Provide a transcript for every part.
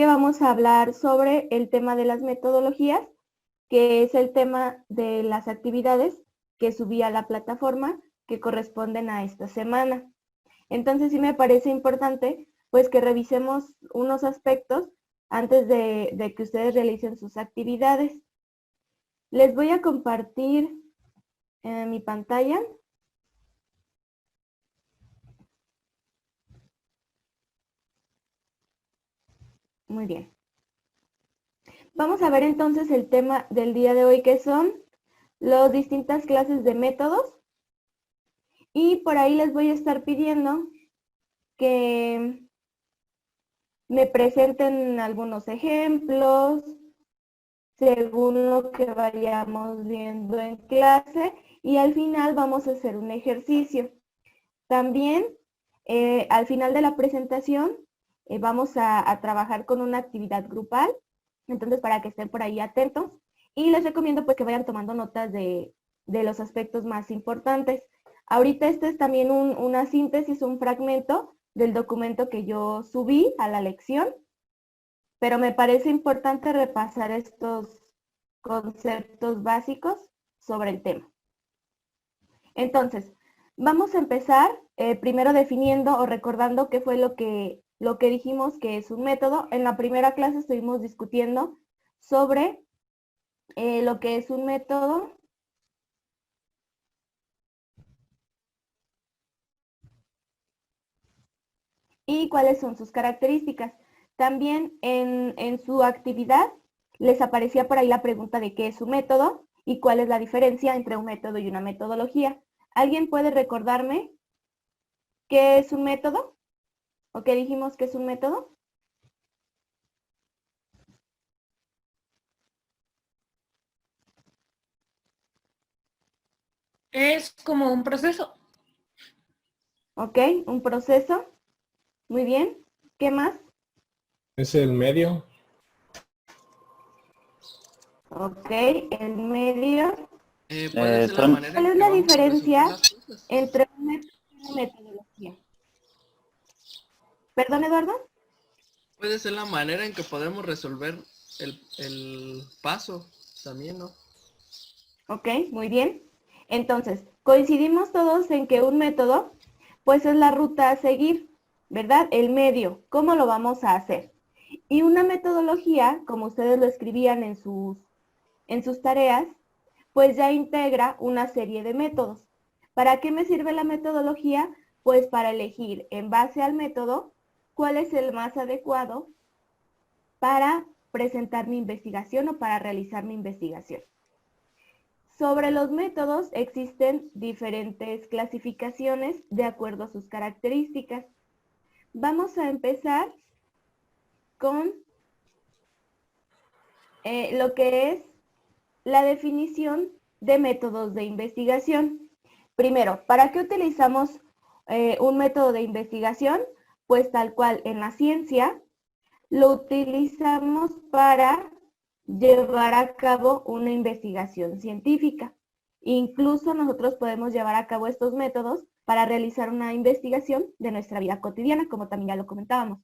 que vamos a hablar sobre el tema de las metodologías, que es el tema de las actividades que subí a la plataforma que corresponden a esta semana. Entonces sí me parece importante pues que revisemos unos aspectos antes de que ustedes realicen sus actividades. Les voy a compartir mi pantalla. Muy bien. Vamos a ver entonces el tema del día de hoy, que son las distintas clases de métodos. Y por ahí les voy a estar pidiendo que me presenten algunos ejemplos según lo que vayamos viendo en clase, y al final vamos a hacer un ejercicio. También al final de la presentación vamos a trabajar con una actividad grupal, entonces para que estén por ahí atentos, y les recomiendo pues que vayan tomando notas de los aspectos más importantes. Ahorita este es también una síntesis, un fragmento del documento que yo subí a la lección, pero me parece importante repasar estos conceptos básicos sobre el tema. Entonces, vamos a empezar primero definiendo o recordando qué fue lo que dijimos que es un método. En la primera clase estuvimos discutiendo sobre lo que es un método. Y cuáles son sus características. También en su actividad les aparecía por ahí la pregunta de qué es un método y cuál es la diferencia entre un método y una metodología. ¿Alguien puede recordarme qué es un método? ¿O qué dijimos que es un método? Es como un proceso. Ok, un proceso. Muy bien. ¿Qué más? Es el medio. Ok, el medio. Puede ser la manera ¿Cuál en es que la vamos a resolver diferencia las cosas. entre un método y una metodología? ¿Perdón, Eduardo? Puede ser la manera en que podemos resolver el paso también, ¿no? Ok, muy bien. Entonces, coincidimos todos en que un método, pues es la ruta a seguir, ¿verdad? El medio, ¿cómo lo vamos a hacer? Y una metodología, como ustedes lo escribían en sus tareas, pues ya integra una serie de métodos. ¿Para qué me sirve la metodología? Pues para elegir en base al método cuál es el más adecuado para presentar mi investigación o para realizar mi investigación. Sobre los métodos existen diferentes clasificaciones de acuerdo a sus características. Vamos a empezar con lo que es la definición de métodos de investigación. Primero, ¿para qué utilizamos un método de investigación? Pues tal cual en la ciencia lo utilizamos para llevar a cabo una investigación científica. Incluso nosotros podemos llevar a cabo estos métodos para realizar una investigación de nuestra vida cotidiana, como también ya lo comentábamos.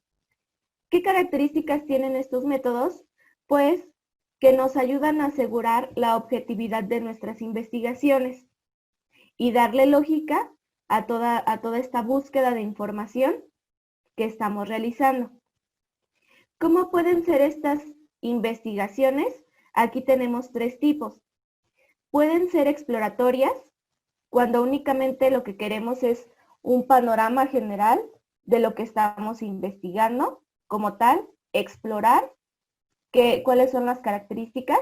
¿Qué características tienen estos métodos? Pues que nos ayudan a asegurar la objetividad de nuestras investigaciones y darle lógica a toda esta búsqueda de información que estamos realizando. ¿Cómo pueden ser estas investigaciones? Aquí tenemos tres tipos. Pueden ser exploratorias, cuando únicamente lo que queremos es un panorama general de lo que estamos investigando, como tal, explorar cuáles son las características.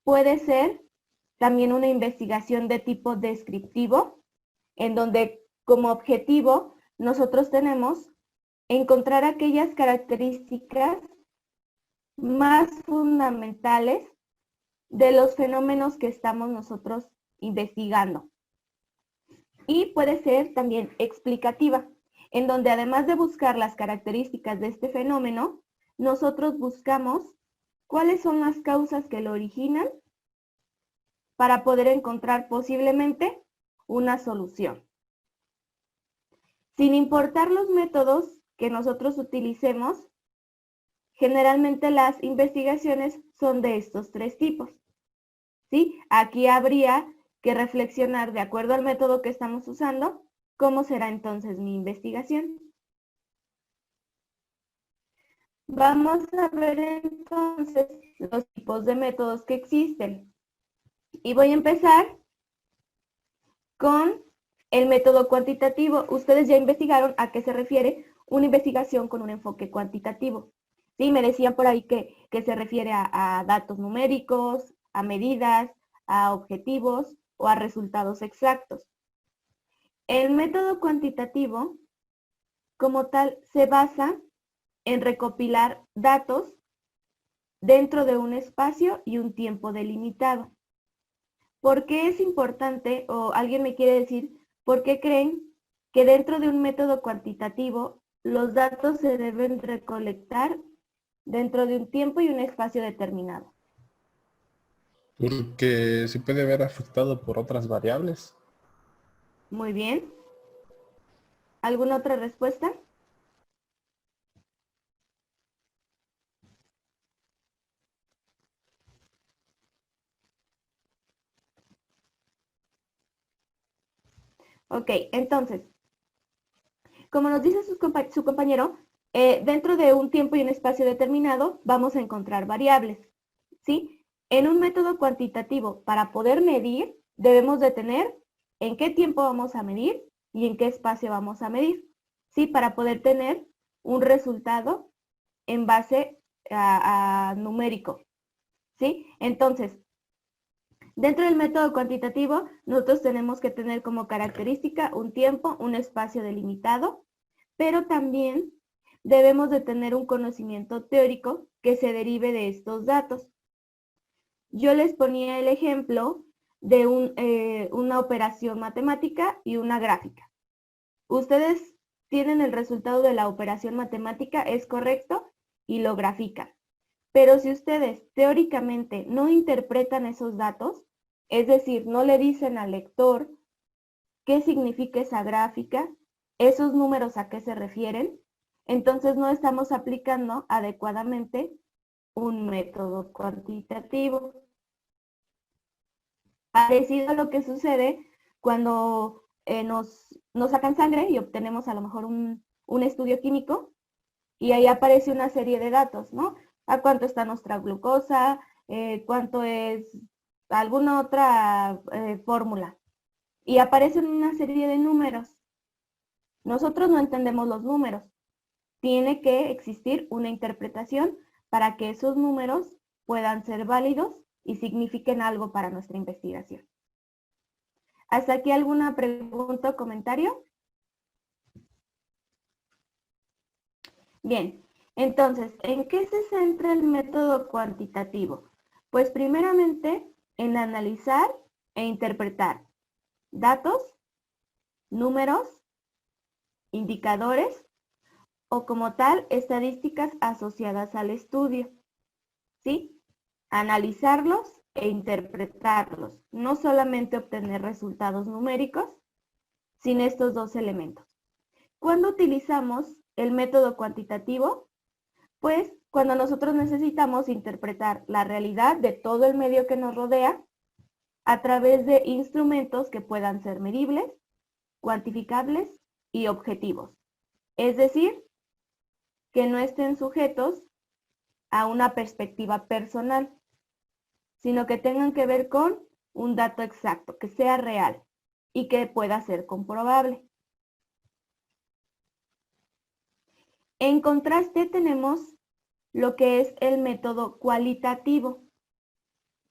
Puede ser también una investigación de tipo descriptivo, en donde como objetivo nosotros tenemos encontrar aquellas características más fundamentales de los fenómenos que estamos nosotros investigando. Y puede ser también explicativa, en donde además de buscar las características de este fenómeno, nosotros buscamos cuáles son las causas que lo originan para poder encontrar posiblemente una solución. Sin importar los métodos que nosotros utilicemos, Generalmente las investigaciones son de estos tres tipos. ¿Sí? Aquí habría que reflexionar de acuerdo al método que estamos usando, cómo será entonces mi investigación. Vamos a ver entonces los tipos de métodos que existen. Y voy a empezar con el método cuantitativo. Ustedes ya investigaron a qué se refiere una investigación con un enfoque cuantitativo. Sí, me decían por ahí que se refiere a datos numéricos, a medidas, a objetivos o a resultados exactos. El método cuantitativo, como tal, se basa en recopilar datos dentro de un espacio y un tiempo delimitado. ¿Por qué es importante, o alguien me quiere decir, por qué creen que dentro de un método cuantitativo los datos se deben recolectar dentro de un tiempo y un espacio determinado? Porque se puede ver afectado por otras variables. Muy bien. ¿Alguna otra respuesta? Ok, entonces, como nos dice su compañero, dentro de un tiempo y un espacio determinado vamos a encontrar variables, ¿sí? En un método cuantitativo, para poder medir, debemos de tener en qué tiempo vamos a medir y en qué espacio vamos a medir, ¿sí? Para poder tener un resultado en base a numérico, ¿sí? Entonces, dentro del método cuantitativo, nosotros tenemos que tener como característica un tiempo, un espacio delimitado, pero también debemos de tener un conocimiento teórico que se derive de estos datos. Yo les ponía el ejemplo de una operación matemática y una gráfica. Ustedes tienen el resultado de la operación matemática, es correcto, y lo grafican. Pero si ustedes teóricamente no interpretan esos datos, es decir, no le dicen al lector qué significa esa gráfica, esos números a qué se refieren, entonces no estamos aplicando adecuadamente un método cuantitativo. Parecido a lo que sucede cuando nos sacan sangre y obtenemos a lo mejor un estudio químico y ahí aparece una serie de datos, ¿no? A cuánto está nuestra glucosa, cuánto es alguna otra fórmula. Y aparecen una serie de números. Nosotros no entendemos los números. Tiene que existir una interpretación para que esos números puedan ser válidos y signifiquen algo para nuestra investigación. ¿Hasta aquí alguna pregunta o comentario? Bien, entonces, ¿en qué se centra el método cuantitativo? Pues primeramente en analizar e interpretar datos, números, indicadores o como tal estadísticas asociadas al estudio. ¿Sí? Analizarlos e interpretarlos. No solamente obtener resultados numéricos, sin estos dos elementos. ¿Cuándo utilizamos el método cuantitativo? Pues cuando nosotros necesitamos interpretar la realidad de todo el medio que nos rodea a través de instrumentos que puedan ser medibles, cuantificables y objetivos. Es decir, que no estén sujetos a una perspectiva personal, sino que tengan que ver con un dato exacto, que sea real y que pueda ser comprobable. En contraste tenemos lo que es el método cualitativo.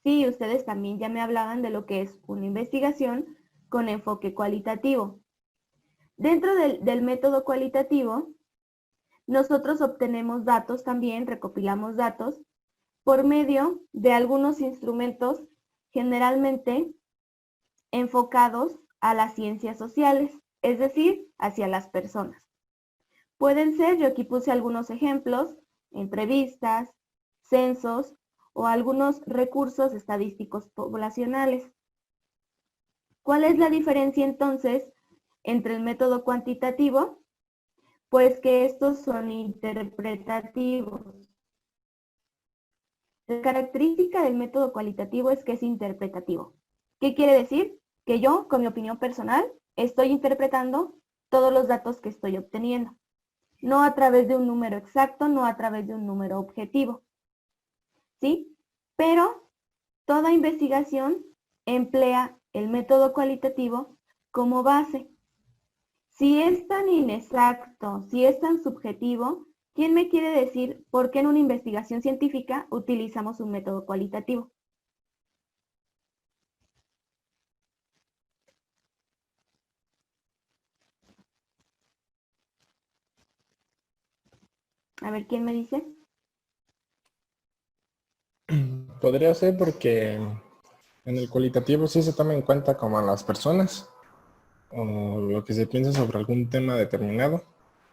Sí, ustedes también ya me hablaban de lo que es una investigación con enfoque cualitativo. Dentro del método cualitativo, nosotros obtenemos datos también, recopilamos datos, por medio de algunos instrumentos generalmente enfocados a las ciencias sociales, es decir, hacia las personas. Pueden ser, yo aquí puse algunos ejemplos, entrevistas, censos o algunos recursos estadísticos poblacionales. ¿Cuál es la diferencia entonces entre el método cuantitativo? Pues que estos son interpretativos. La característica del método cualitativo es que es interpretativo. ¿Qué quiere decir? Que yo, con mi opinión personal, estoy interpretando todos los datos que estoy obteniendo. No a través de un número exacto, no a través de un número objetivo. ¿Sí? Pero toda investigación emplea el método cualitativo como base. Si es tan inexacto, si es tan subjetivo, ¿quién me quiere decir por qué en una investigación científica utilizamos un método cualitativo? A ver, ¿quién me dice? Podría ser porque en el cualitativo sí se toma en cuenta como a las personas o lo que se piensa sobre algún tema determinado.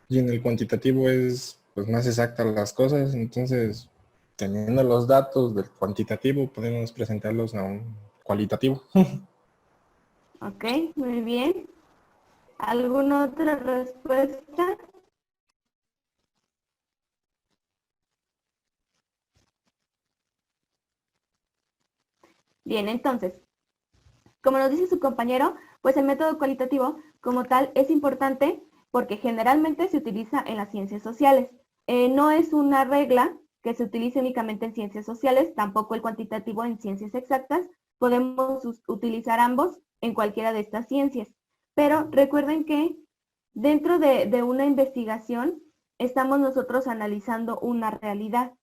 Y en el cuantitativo es pues más exactas las cosas, entonces teniendo los datos del cuantitativo podemos presentarlos a un cualitativo. Ok, muy bien. ¿Alguna otra respuesta? Bien, entonces, como nos dice su compañero, pues el método cualitativo como tal es importante porque generalmente se utiliza en las ciencias sociales. No es una regla que se utilice únicamente en ciencias sociales, tampoco el cuantitativo en ciencias exactas. Podemos utilizar ambos en cualquiera de estas ciencias. Pero recuerden que dentro de una investigación estamos nosotros analizando una realidad.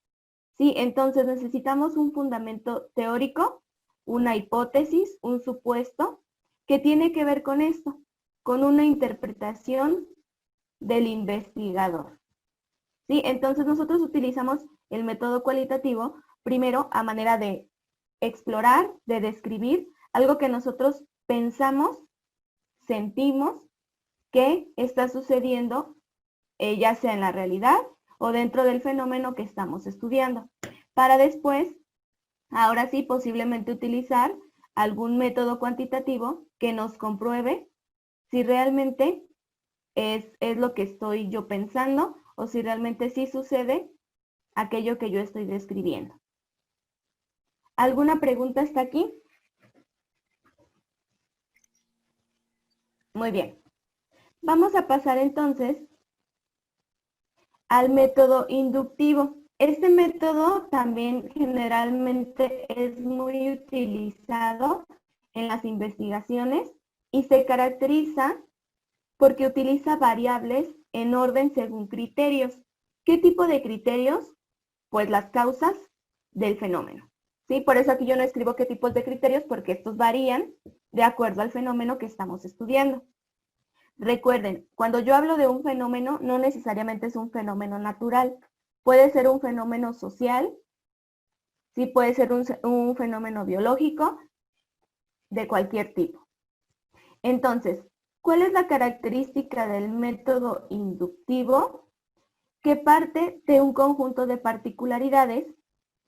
Sí, entonces necesitamos un fundamento teórico, una hipótesis, un supuesto, que tiene que ver con esto, con una interpretación del investigador. ¿Sí? Entonces nosotros utilizamos el método cualitativo primero a manera de explorar, de describir algo que nosotros pensamos, sentimos que está sucediendo, ya sea en la realidad o dentro del fenómeno que estamos estudiando, para después, ahora sí, posiblemente utilizar algún método cuantitativo que nos compruebe si realmente es lo que estoy yo pensando o si realmente sí sucede aquello que yo estoy describiendo. ¿Alguna pregunta hasta aquí? Muy bien. Vamos a pasar entonces al método inductivo. Este método también generalmente es muy utilizado en las investigaciones y se caracteriza porque utiliza variables en orden según criterios. ¿Qué tipo de criterios? Pues las causas del fenómeno. ¿Sí? Por eso aquí yo no escribo qué tipos de criterios porque estos varían de acuerdo al fenómeno que estamos estudiando. Recuerden, cuando yo hablo de un fenómeno, no necesariamente es un fenómeno natural. Puede ser un fenómeno social, sí puede ser un fenómeno biológico, de cualquier tipo. Entonces, ¿cuál es la característica del método inductivo? Que parte de un conjunto de particularidades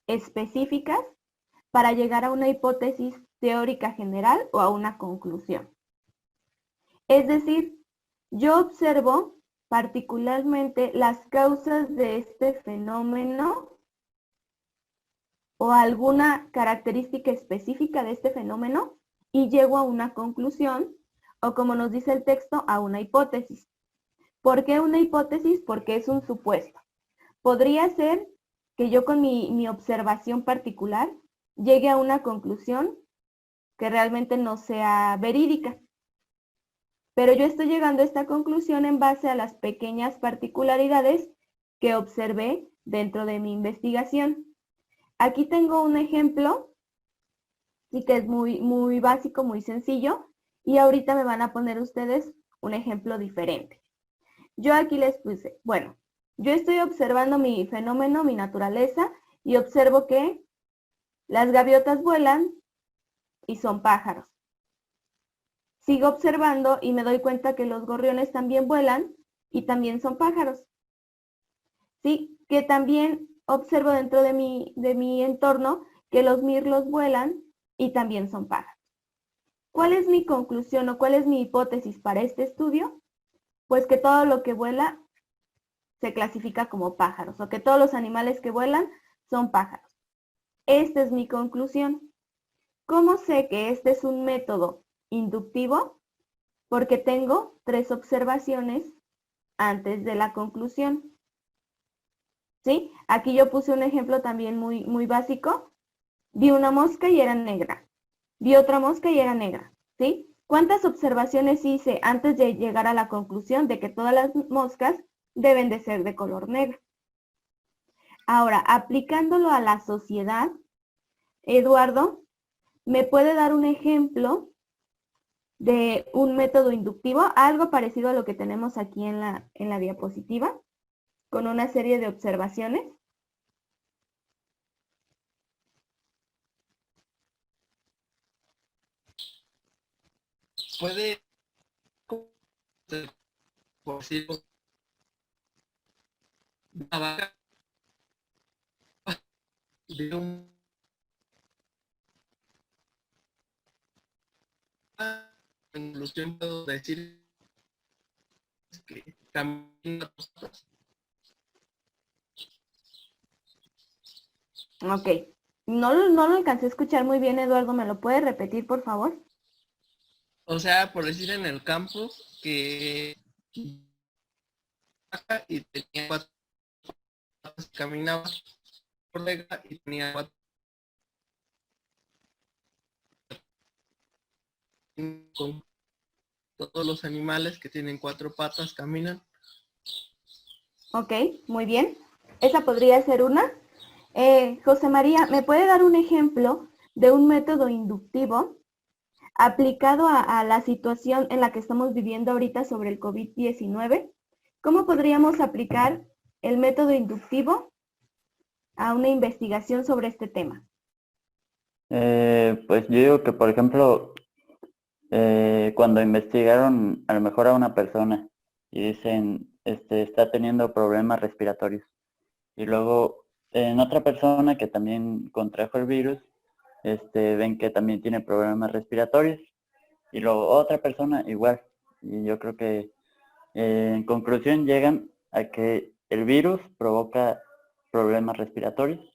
específicas para llegar a una hipótesis teórica general o a una conclusión. Es decir, yo observo particularmente las causas de este fenómeno o alguna característica específica de este fenómeno y llego a una conclusión o, como nos dice el texto, a una hipótesis. ¿Por qué una hipótesis? Porque es un supuesto. Podría ser que yo con mi observación particular llegue a una conclusión que realmente no sea verídica. Pero yo estoy llegando a esta conclusión en base a las pequeñas particularidades que observé dentro de mi investigación. Aquí tengo un ejemplo, sí que es muy básico, muy sencillo, y ahorita me van a poner ustedes un ejemplo diferente. Yo aquí les puse, bueno, yo estoy observando mi fenómeno, mi naturaleza, y observo que las gaviotas vuelan y son pájaros. Sigo observando y me doy cuenta que los gorriones también vuelan y también son pájaros. Sí, que también observo dentro de mi entorno que los mirlos vuelan y también son pájaros. ¿Cuál es mi conclusión o cuál es mi hipótesis para este estudio? Pues que todo lo que vuela se clasifica como pájaros o que todos los animales que vuelan son pájaros. esta es mi conclusión. ¿Cómo sé que este es un método inductivo? Porque tengo 3 observaciones antes de la conclusión. ¿Sí? Aquí yo puse un ejemplo también muy básico. Vi una mosca y era negra. Vi otra mosca y era negra. ¿Sí? ¿Cuántas observaciones hice antes de llegar a la conclusión de que todas las moscas deben de ser de color negro? Ahora, aplicándolo a la sociedad, Eduardo, ¿me puede dar un ejemplo de un método inductivo? Algo parecido a lo que tenemos aquí en la diapositiva, con una serie de observaciones. Puede, por decirlo, una vaca de un conclusión puedo decir que camina dos patas. Ok. No lo alcancé a escuchar muy bien, Eduardo. ¿Me lo puede repetir, por favor? O sea, por decir en el campo que vaca y tenía 4 patas, caminaba por regla y tenía 4 con todos los animales que tienen 4 patas caminan. Ok, muy bien. Esa podría ser una. José María, ¿me puede dar un ejemplo de un método inductivo aplicado a la situación en la que estamos viviendo ahorita sobre el COVID-19? ¿Cómo podríamos aplicar el método inductivo a una investigación sobre este tema? Pues yo digo que, por ejemplo, cuando investigaron a lo mejor a una persona y dicen, está teniendo problemas respiratorios, y luego en otra persona que también contrajo el virus, ven que también tiene problemas respiratorios, y luego otra persona igual. Y yo creo que en conclusión llegan a que el virus provoca problemas respiratorios.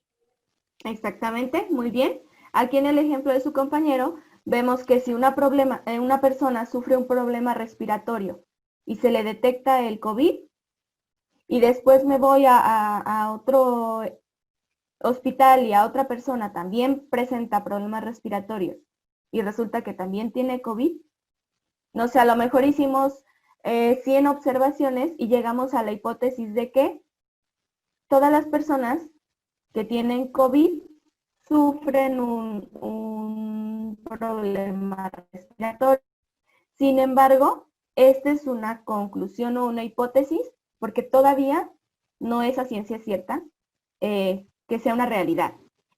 Exactamente, muy bien. Aquí en el ejemplo de su compañero, vemos que si una persona sufre un problema respiratorio y se le detecta el COVID, y después me voy a otro hospital y a otra persona también presenta problemas respiratorios y resulta que también tiene COVID, no sé, a lo mejor hicimos 100 observaciones y llegamos a la hipótesis de que todas las personas que tienen COVID sufren un problema respiratorio. Sin embargo, esta es una conclusión o una hipótesis porque todavía no es a ciencia cierta que sea una realidad.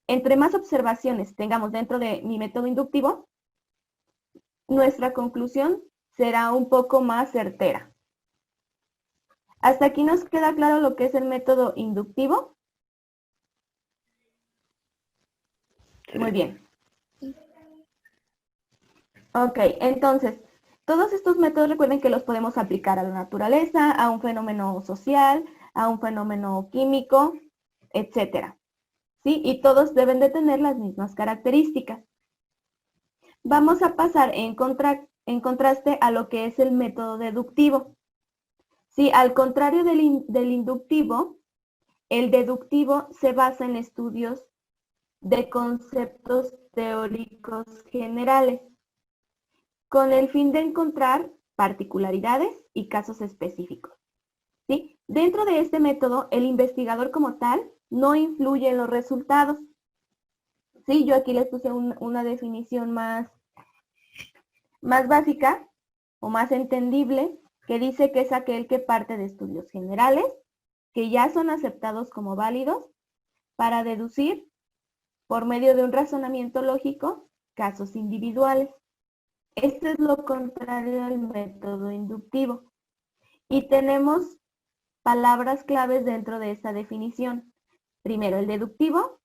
Entre más observaciones tengamos dentro de mi método inductivo, nuestra conclusión será un poco más certera. ¿Hasta aquí nos queda claro lo que es el método inductivo? Sí. Muy bien. Ok, entonces, todos estos métodos recuerden que los podemos aplicar a la naturaleza, a un fenómeno social, a un fenómeno químico, etcétera. ¿Sí? Y todos deben de tener las mismas características. Vamos a pasar en contraste a lo que es el método deductivo. Sí, al contrario del inductivo, el deductivo se basa en estudios de conceptos teóricos generales, con el fin de encontrar particularidades y casos específicos. ¿Sí? Dentro de este método, el investigador como tal no influye en los resultados. Sí, yo aquí les puse una definición más básica o más entendible, que dice que es aquel que parte de estudios generales, que ya son aceptados como válidos, para deducir, por medio de un razonamiento lógico, casos individuales. Esto es lo contrario al método inductivo. Y tenemos palabras claves dentro de esta definición. Primero, el deductivo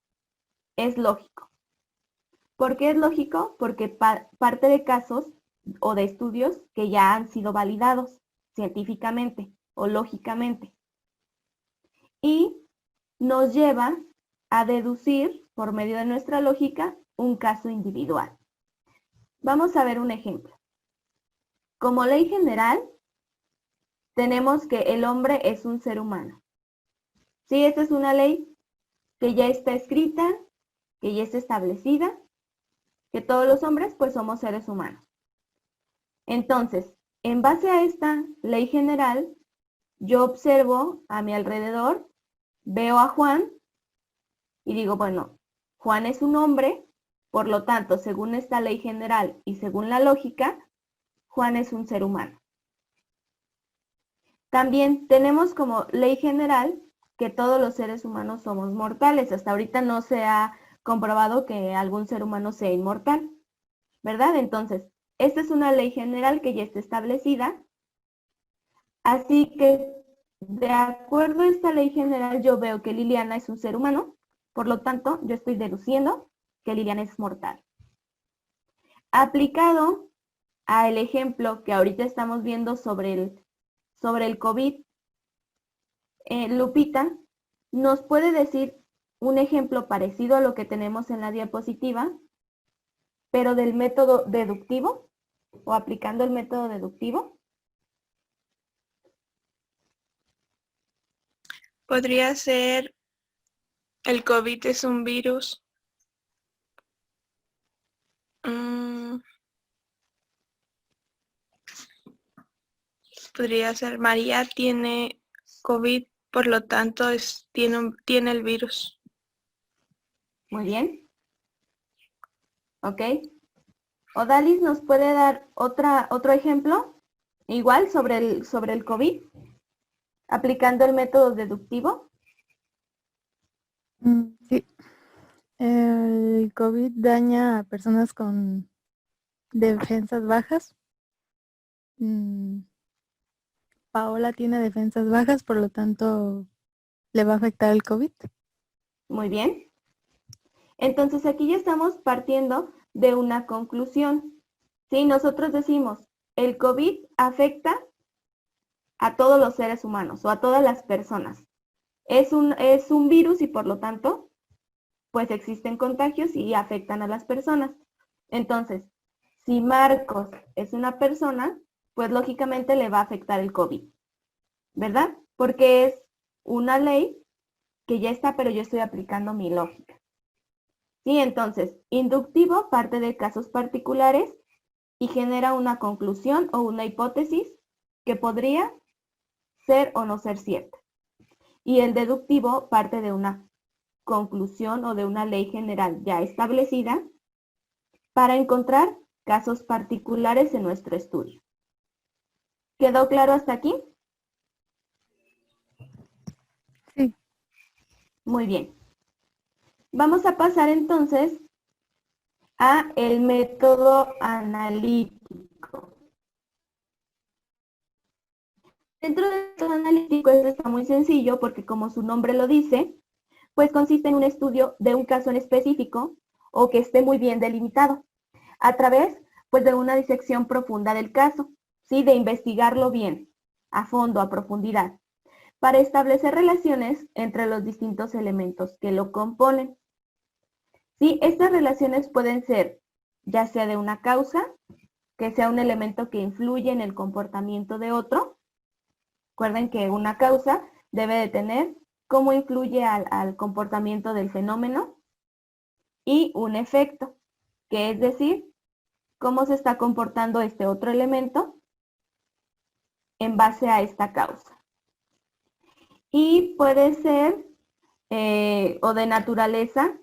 es lógico. ¿Por qué es lógico? Porque parte de casos o de estudios que ya han sido validados científicamente o lógicamente. Y nos lleva a deducir por medio de nuestra lógica, un caso individual. Vamos a ver un ejemplo. Como ley general, tenemos que el hombre es un ser humano. Sí, esta es una ley que ya está escrita, que ya está establecida, que todos los hombres pues somos seres humanos. Entonces, en base a esta ley general, yo observo a mi alrededor, veo a Juan y digo, bueno, Juan es un hombre, por lo tanto, según esta ley general y según la lógica, Juan es un ser humano. También tenemos como ley general que todos los seres humanos somos mortales. Hasta ahorita no se ha comprobado que algún ser humano sea inmortal, ¿verdad? Entonces, esta es una ley general que ya está establecida. Así que, de acuerdo a esta ley general, yo veo que Liliana es un ser humano. Por lo tanto, yo estoy deduciendo que Liliana es mortal. Aplicado al ejemplo que ahorita estamos viendo sobre el COVID, Lupita, ¿nos puede decir un ejemplo parecido a lo que tenemos en la diapositiva, pero del método deductivo o aplicando el método deductivo? Podría ser, el COVID es un virus. Podría ser, María tiene COVID, por lo tanto tiene el virus. Muy bien. Ok. Odalis, ¿nos puede dar otro ejemplo? Igual sobre el COVID, aplicando el método deductivo. Sí. El COVID daña a personas con defensas bajas. Paola tiene defensas bajas, por lo tanto, le va a afectar el COVID. Muy bien. Entonces aquí ya estamos partiendo de una conclusión. ¿Sí? Nosotros decimos, el COVID afecta a todos los seres humanos o a todas las personas. Es un virus y por lo tanto, pues existen contagios y afectan a las personas. Entonces, si Marcos es una persona, pues lógicamente le va a afectar el COVID, ¿verdad? Porque es una ley que ya está, pero yo estoy aplicando mi lógica. Sí, entonces, inductivo parte de casos particulares y genera una conclusión o una hipótesis que podría ser o no ser cierta. Y el deductivo parte de una conclusión o de una ley general ya establecida para encontrar casos particulares en nuestro estudio. ¿Quedó claro hasta aquí? Sí. Muy bien. Vamos a pasar entonces a el método analítico. Dentro del método analítico esto está muy sencillo porque como su nombre lo dice, pues consiste en un estudio de un caso en específico o que esté muy bien delimitado a través pues de una disección profunda del caso, ¿sí? De investigarlo bien, a fondo, a profundidad, para establecer relaciones entre los distintos elementos que lo componen. ¿Sí? Estas relaciones pueden ser ya sea de una causa, que sea un elemento que influye en el comportamiento de otro. Recuerden que una causa debe de tener cómo influye al comportamiento del fenómeno y un efecto, que es decir, cómo se está comportando este otro elemento en base a esta causa. Y puede ser, o de naturaleza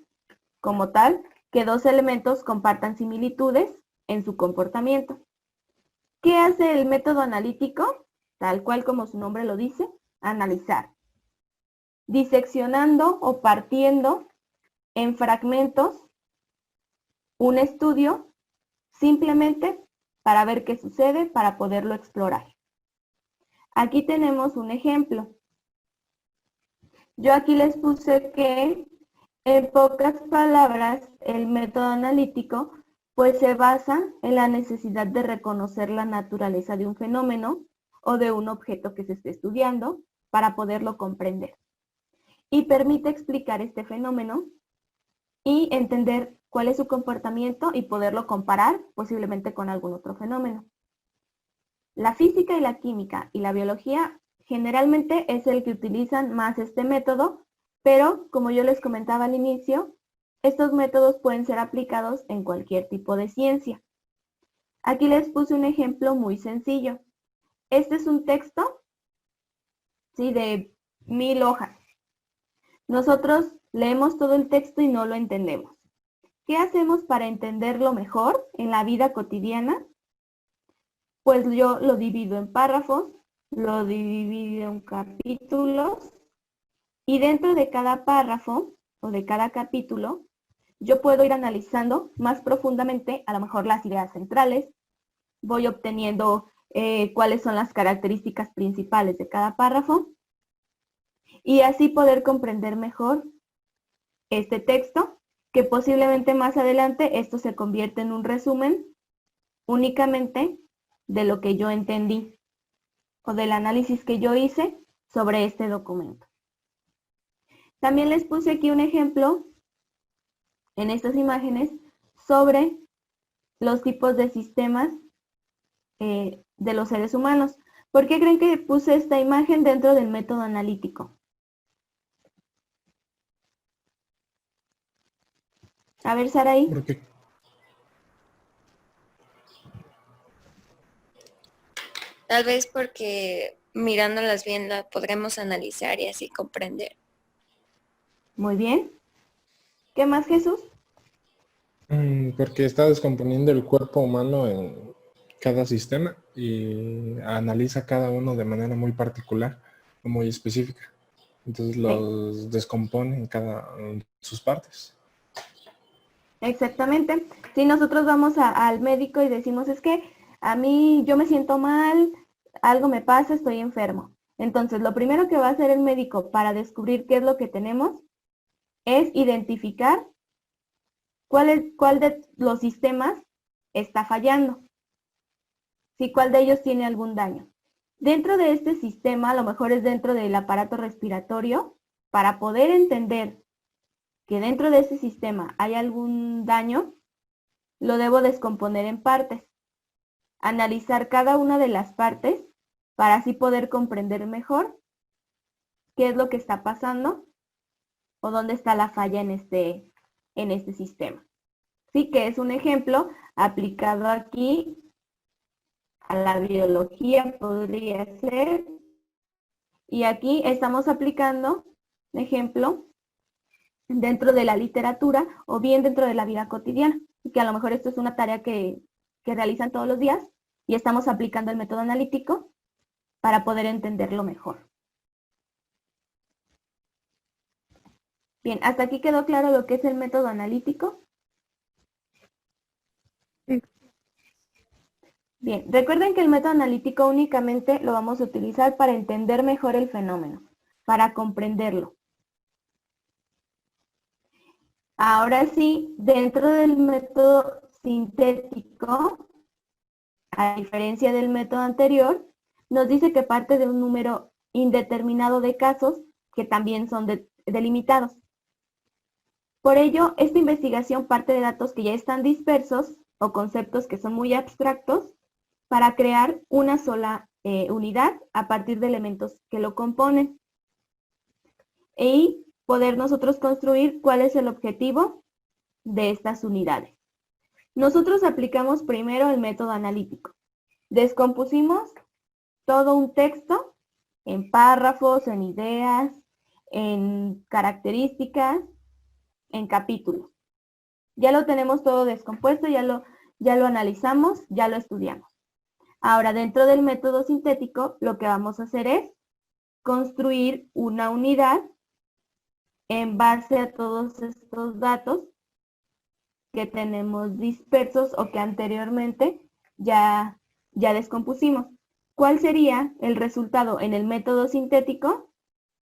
como tal, que dos elementos compartan similitudes en su comportamiento. ¿Qué hace el método analítico? Tal cual como su nombre lo dice, analizar. Diseccionando o partiendo en fragmentos un estudio simplemente para ver qué sucede, para poderlo explorar. Aquí tenemos un ejemplo. Yo aquí les puse que, en pocas palabras, el método analítico pues se basa en la necesidad de reconocer la naturaleza de un fenómeno o de un objeto que se esté estudiando para poderlo comprender. Y permite explicar este fenómeno y entender cuál es su comportamiento y poderlo comparar posiblemente con algún otro fenómeno. La física y la química y la biología generalmente es el que utilizan más este método, pero como yo les comentaba al inicio, estos métodos pueden ser aplicados en cualquier tipo de ciencia. Aquí les puse un ejemplo muy sencillo. Este es un texto, ¿sí?, de 1000 hojas. Nosotros leemos todo el texto y no lo entendemos. ¿Qué hacemos para entenderlo mejor en la vida cotidiana? Pues yo lo divido en párrafos, lo divido en capítulos y dentro de cada párrafo o de cada capítulo yo puedo ir analizando más profundamente a lo mejor las ideas centrales, voy obteniendo cuáles son las características principales de cada párrafo y así poder comprender mejor este texto, que posiblemente más adelante esto se convierte en un resumen únicamente de lo que yo entendí o del análisis que yo hice sobre este documento. También les puse aquí un ejemplo en estas imágenes sobre los tipos de sistemas de los seres humanos. ¿Por qué creen que puse esta imagen dentro del método analítico? A ver, Saraí. Porque Tal vez porque mirándolas bien la podremos analizar y así comprender. Muy bien. ¿Qué más, Jesús? porque está descomponiendo el cuerpo humano en cada sistema y analiza cada uno de manera muy particular, muy específica. Entonces los descompone en sus partes. Exactamente. Si nosotros vamos al médico y decimos, es que a mí yo me siento mal, algo me pasa, estoy enfermo. Entonces, lo primero que va a hacer el médico para descubrir qué es lo que tenemos es identificar cuál de los sistemas está fallando. ¿Sí? ¿Cuál de ellos tiene algún daño? Dentro de este sistema, a lo mejor es dentro del aparato respiratorio, para poder entender que dentro de ese sistema hay algún daño, lo debo descomponer en partes. Analizar cada una de las partes para así poder comprender mejor qué es lo que está pasando o dónde está la falla en este sistema. Sí, que es un ejemplo aplicado aquí a la biología, podría ser. Y aquí estamos aplicando, ejemplo, dentro de la literatura o bien dentro de la vida cotidiana, que a lo mejor esto es una tarea que realizan todos los días y estamos aplicando el método analítico para poder entenderlo mejor. Bien, ¿hasta aquí quedó claro lo que es el método analítico? Sí. Bien, recuerden que el método analítico únicamente lo vamos a utilizar para entender mejor el fenómeno, para comprenderlo. Ahora sí, dentro del método sintético, a diferencia del método anterior, nos dice que parte de un número indeterminado de casos que también son delimitados. Por ello, esta investigación parte de datos que ya están dispersos o conceptos que son muy abstractos para crear una sola unidad a partir de elementos que lo componen. Y poder nosotros construir cuál es el objetivo de estas unidades. Nosotros aplicamos primero el método analítico. Descompusimos todo un texto en párrafos, en ideas, en características, en capítulos. Ya lo tenemos todo descompuesto, ya lo analizamos, ya lo estudiamos. Ahora, dentro del método sintético, lo que vamos a hacer es construir una unidad en base a todos estos datos que tenemos dispersos o que anteriormente ya descompusimos. ¿Cuál sería el resultado en el método sintético?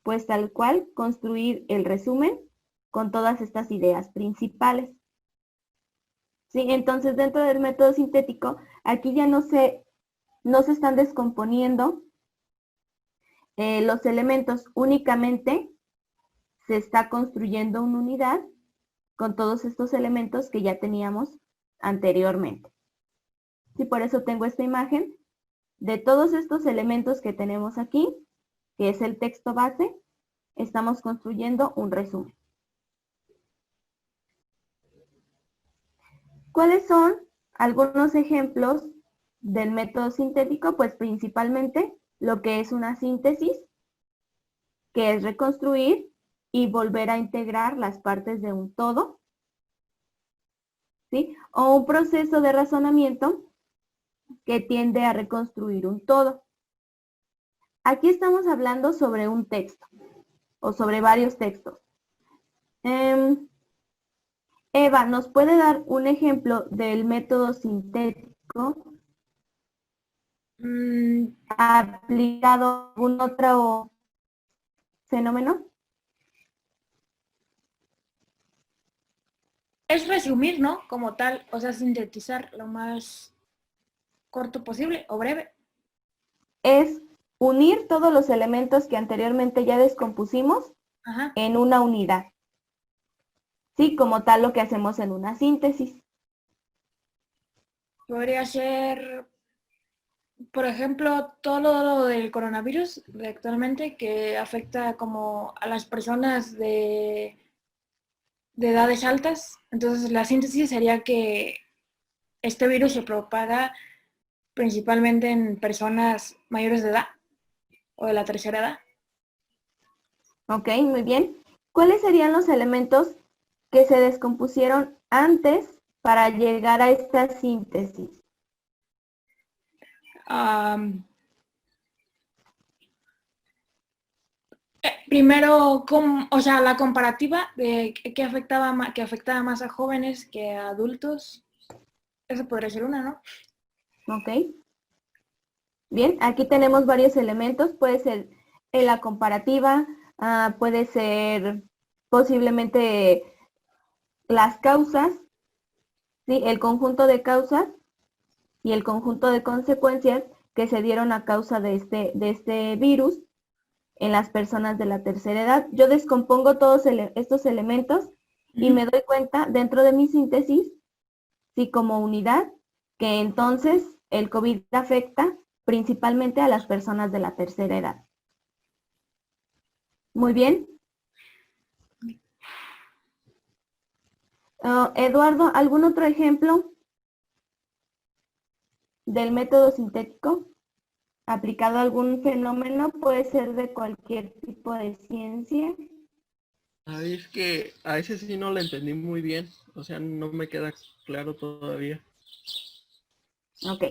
Pues tal cual, construir el resumen con todas estas ideas principales. ¿Sí? Entonces, dentro del método sintético, aquí ya no se están descomponiendo los elementos, únicamente se está construyendo una unidad con todos estos elementos que ya teníamos anteriormente. Sí, por eso tengo esta imagen de todos estos elementos que tenemos aquí, que es el texto base, estamos construyendo un resumen. ¿Cuáles son algunos ejemplos del método sintético? Pues principalmente lo que es una síntesis, que es reconstruir y volver a integrar las partes de un todo, ¿sí? O un proceso de razonamiento que tiende a reconstruir un todo. Aquí estamos hablando sobre un texto o sobre varios textos. Eva, ¿nos puede dar un ejemplo del método sintético aplicado a algún otro fenómeno? Es resumir, ¿no? Como tal, o sea, sintetizar lo más corto posible o breve. Es unir todos los elementos que anteriormente ya descompusimos Ajá. en una unidad. Sí, como tal lo que hacemos en una síntesis. Podría ser, por ejemplo, todo lo del coronavirus de actualmente que afecta como a las personas de edades altas. Entonces la síntesis sería que este virus se propaga principalmente en personas mayores de edad o de la tercera edad. Ok, muy bien. ¿Cuáles serían los elementos que se descompusieron antes para llegar a esta síntesis? Primero, o sea, la comparativa de que afectaba más a jóvenes que a adultos. Eso podría ser una, ¿no? Ok. Bien, aquí tenemos varios elementos. Puede ser la comparativa, puede ser posiblemente las causas, ¿sí? El conjunto de causas y el conjunto de consecuencias que se dieron a causa de este virus en las personas de la tercera edad. Yo descompongo todos estos elementos y me doy cuenta dentro de mi síntesis, sí, como unidad, que entonces el COVID afecta principalmente a las personas de la tercera edad. Muy bien. Eduardo, ¿algún otro ejemplo del método sintético aplicado a algún fenómeno? Puede ser de cualquier tipo de ciencia. Ay, es que a ese sí no lo entendí muy bien. O sea, no me queda claro todavía. Ok.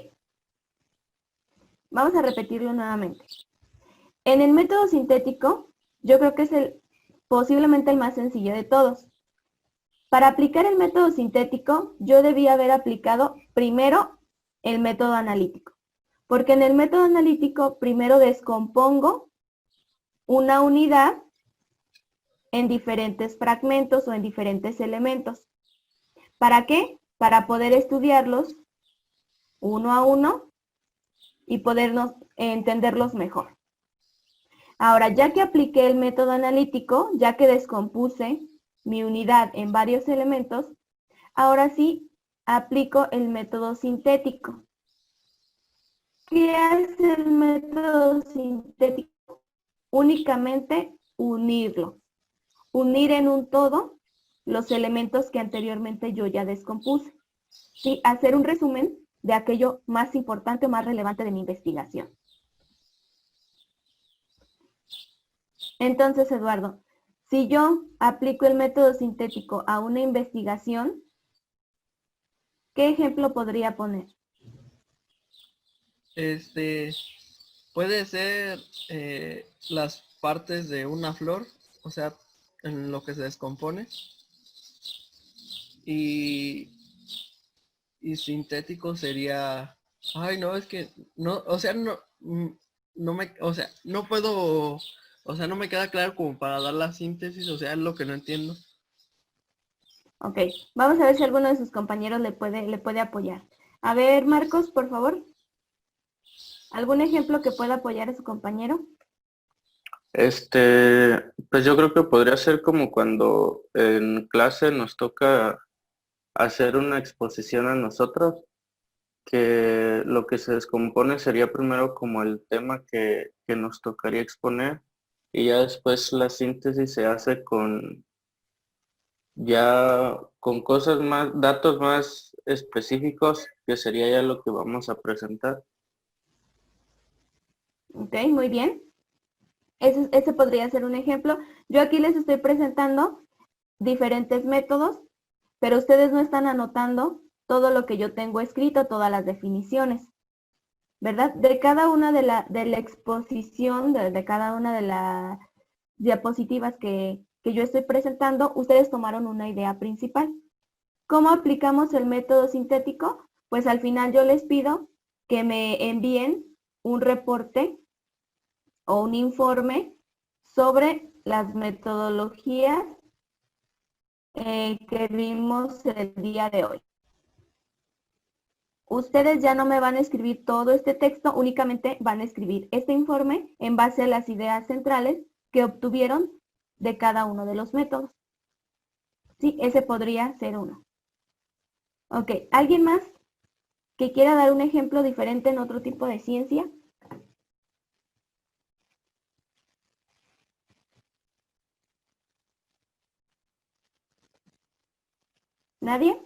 Vamos a repetirlo nuevamente. En el método sintético, yo creo que es posiblemente el más sencillo de todos. Para aplicar el método sintético, yo debía haber aplicado primero el método analítico. Porque en el método analítico, primero descompongo una unidad en diferentes fragmentos o en diferentes elementos. ¿Para qué? Para poder estudiarlos uno a uno y podernos entenderlos mejor. Ahora, ya que apliqué el método analítico, ya que descompuse mi unidad en varios elementos, ahora sí aplico el método sintético. ¿Qué hace el método sintético? Únicamente unirlo. Unir en un todo los elementos que anteriormente yo ya descompuse. ¿Sí? Hacer un resumen de aquello más importante o más relevante de mi investigación. Entonces, Eduardo, si yo aplico el método sintético a una investigación, ¿qué ejemplo podría poner? Puede ser las partes de una flor, o sea, en lo que se descompone. Y sintético sería, ay, no, es que no, o sea, no me, o sea, no puedo, o sea, no me queda claro como para dar la síntesis, o sea, es lo que no entiendo. Ok, vamos a ver si alguno de sus compañeros le puede apoyar. A ver, Marcos, por favor. ¿Algún ejemplo que pueda apoyar a su compañero? Pues yo creo que podría ser como cuando en clase nos toca hacer una exposición a nosotros, que lo que se descompone sería primero como el tema que nos tocaría exponer y ya después la síntesis se hace ya con cosas más, datos más específicos, que sería ya lo que vamos a presentar. Ok, muy bien. Ese podría ser un ejemplo. Yo aquí les estoy presentando diferentes métodos, pero ustedes no están anotando todo lo que yo tengo escrito, todas las definiciones, ¿verdad? De cada una de la exposición, de cada una de las diapositivas que yo estoy presentando, ustedes tomaron una idea principal. ¿Cómo aplicamos el método sintético? Pues al final yo les pido que me envíen un reporte o un informe sobre las metodologías que vimos el día de hoy. Ustedes ya no me van a escribir todo este texto, únicamente van a escribir este informe en base a las ideas centrales que obtuvieron de cada uno de los métodos. Sí, ese podría ser uno. Ok, ¿alguien más que quiera dar un ejemplo diferente en otro tipo de ciencia? ¿Nadie?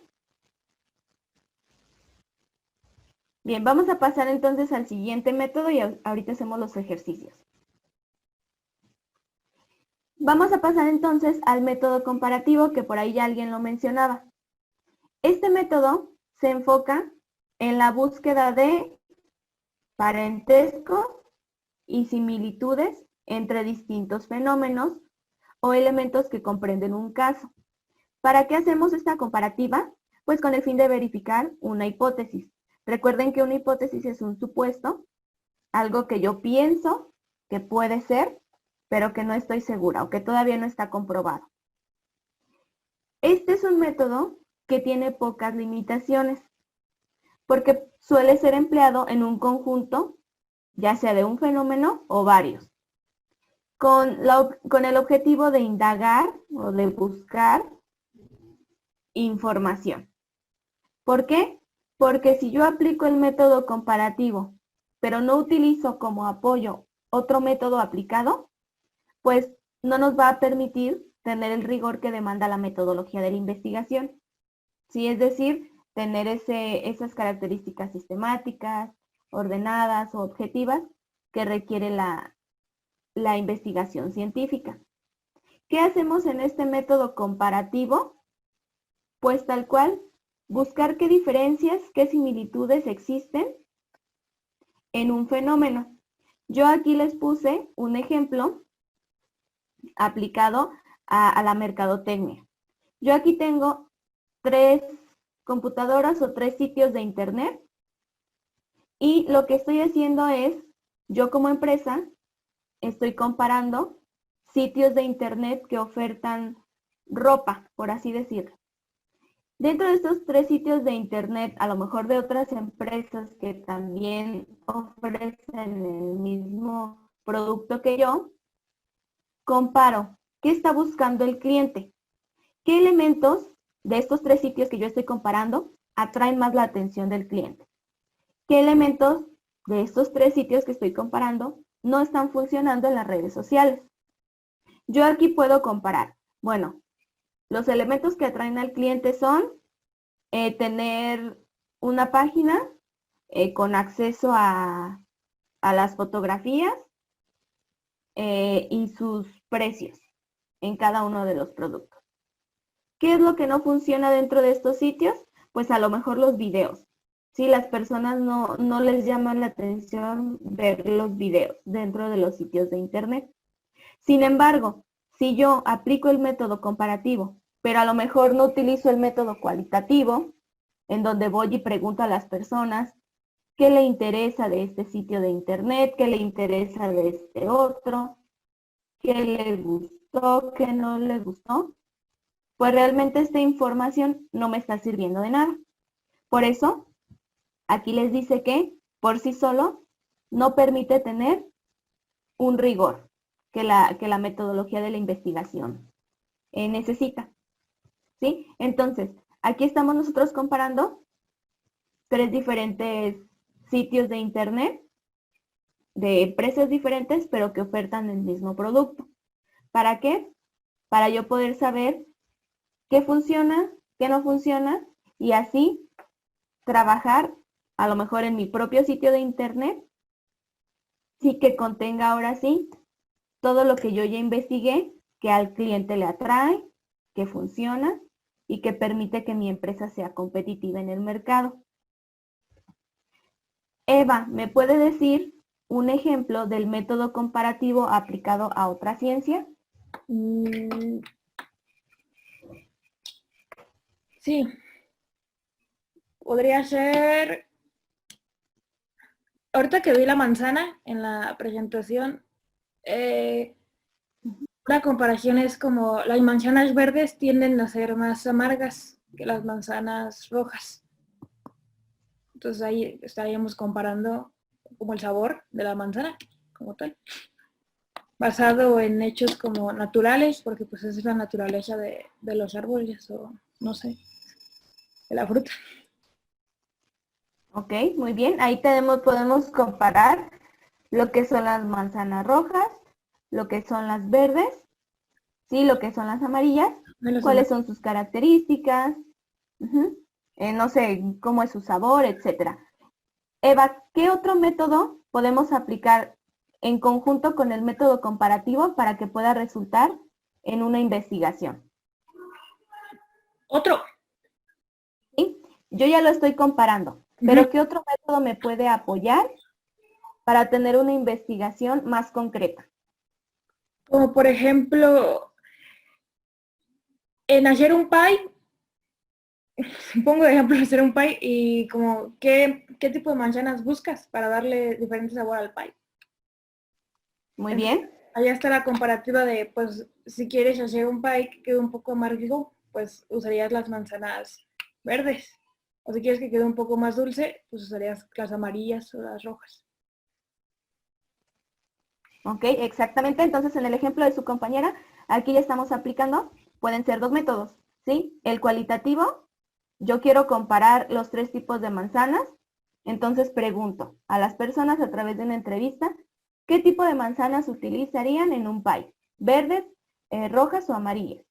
Bien, vamos a pasar entonces al siguiente método y ahorita hacemos los ejercicios. Vamos a pasar entonces al método comparativo, que por ahí ya alguien lo mencionaba. Este método se enfoca en la búsqueda de parentesco y similitudes entre distintos fenómenos o elementos que comprenden un caso. ¿Para qué hacemos esta comparativa? Pues con el fin de verificar una hipótesis. Recuerden que una hipótesis es un supuesto, algo que yo pienso que puede ser, pero que no estoy segura o que todavía no está comprobado. Este es un método que tiene pocas limitaciones, porque suele ser empleado en un conjunto, ya sea de un fenómeno o varios, con el objetivo de indagar o de buscar información. ¿Por qué? Porque si yo aplico el método comparativo, pero no utilizo como apoyo otro método aplicado, pues no nos va a permitir tener el rigor que demanda la metodología de la investigación. Sí, es decir, tener esas características sistemáticas, ordenadas o objetivas que requiere la investigación científica. ¿Qué hacemos en este método comparativo? Pues tal cual, buscar qué diferencias, qué similitudes existen en un fenómeno. Yo aquí les puse un ejemplo aplicado a la mercadotecnia. Yo aquí tengo 3 computadoras o 3 sitios de internet y lo que estoy haciendo es, yo como empresa, estoy comparando sitios de internet que ofertan ropa, por así decirlo. Dentro de estos 3 sitios de internet, a lo mejor de otras empresas que también ofrecen el mismo producto que yo, comparo qué está buscando el cliente, qué elementos de estos 3 sitios que yo estoy comparando atraen más la atención del cliente, qué elementos de estos 3 sitios que estoy comparando no están funcionando en las redes sociales. Yo aquí puedo comparar, bueno, los elementos que atraen al cliente son tener una página con acceso a las fotografías y sus precios en cada uno de los productos. ¿Qué es lo que no funciona dentro de estos sitios? Pues a lo mejor los videos. Sí, las personas no les llama la atención ver los videos dentro de los sitios de internet. Sin embargo, si yo aplico el método comparativo, pero a lo mejor no utilizo el método cualitativo, en donde voy y pregunto a las personas qué le interesa de este sitio de internet, qué le interesa de este otro, qué le gustó, qué no le gustó, pues realmente esta información no me está sirviendo de nada. Por eso, aquí les dice que por sí solo no permite tener un rigor. que la metodología de la investigación necesita. ¿Sí? Entonces, aquí estamos nosotros comparando 3 diferentes sitios de internet de empresas diferentes, pero que ofertan el mismo producto. ¿Para qué? Para yo poder saber qué funciona, qué no funciona, y así trabajar a lo mejor en mi propio sitio de internet, sí que contenga ahora sí todo lo que yo ya investigué, que al cliente le atrae, que funciona y que permite que mi empresa sea competitiva en el mercado. Eva, ¿me puede decir un ejemplo del método comparativo aplicado a otra ciencia? Sí. Podría ser, ahorita que vi la manzana en la presentación, la comparación es como las manzanas verdes tienden a ser más amargas que las manzanas rojas. Entonces ahí estaríamos comparando como el sabor de la manzana como tal, basado en hechos como naturales, porque pues esa es la naturaleza de los árboles o no sé, de la fruta. Ok, muy bien. Ahí podemos comparar lo que son las manzanas rojas, lo que son las verdes, ¿sí? Lo que son las amarillas, cuáles son sus características, no sé, cómo es su sabor, etcétera. Eva, ¿qué otro método podemos aplicar en conjunto con el método comparativo para que pueda resultar en una investigación? Otro. ¿Sí? Yo ya lo estoy comparando, pero ¿qué otro método me puede apoyar para tener una investigación más concreta? Como por ejemplo, en hacer un pie, pongo de ejemplo hacer un pie y como ¿qué tipo de manzanas buscas para darle diferente sabor al pie? Muy bien. Allá está la comparativa de, pues, si quieres hacer un pie que quede un poco amargo, pues usarías las manzanas verdes. O si quieres que quede un poco más dulce, pues usarías las amarillas o las rojas. Ok, exactamente. Entonces, en el ejemplo de su compañera, aquí ya estamos aplicando, pueden ser 2 métodos, ¿sí? El cualitativo, yo quiero comparar los 3 tipos de manzanas, entonces pregunto a las personas a través de una entrevista, ¿qué tipo de manzanas utilizarían en un pie? ¿Verdes, rojas o amarillas?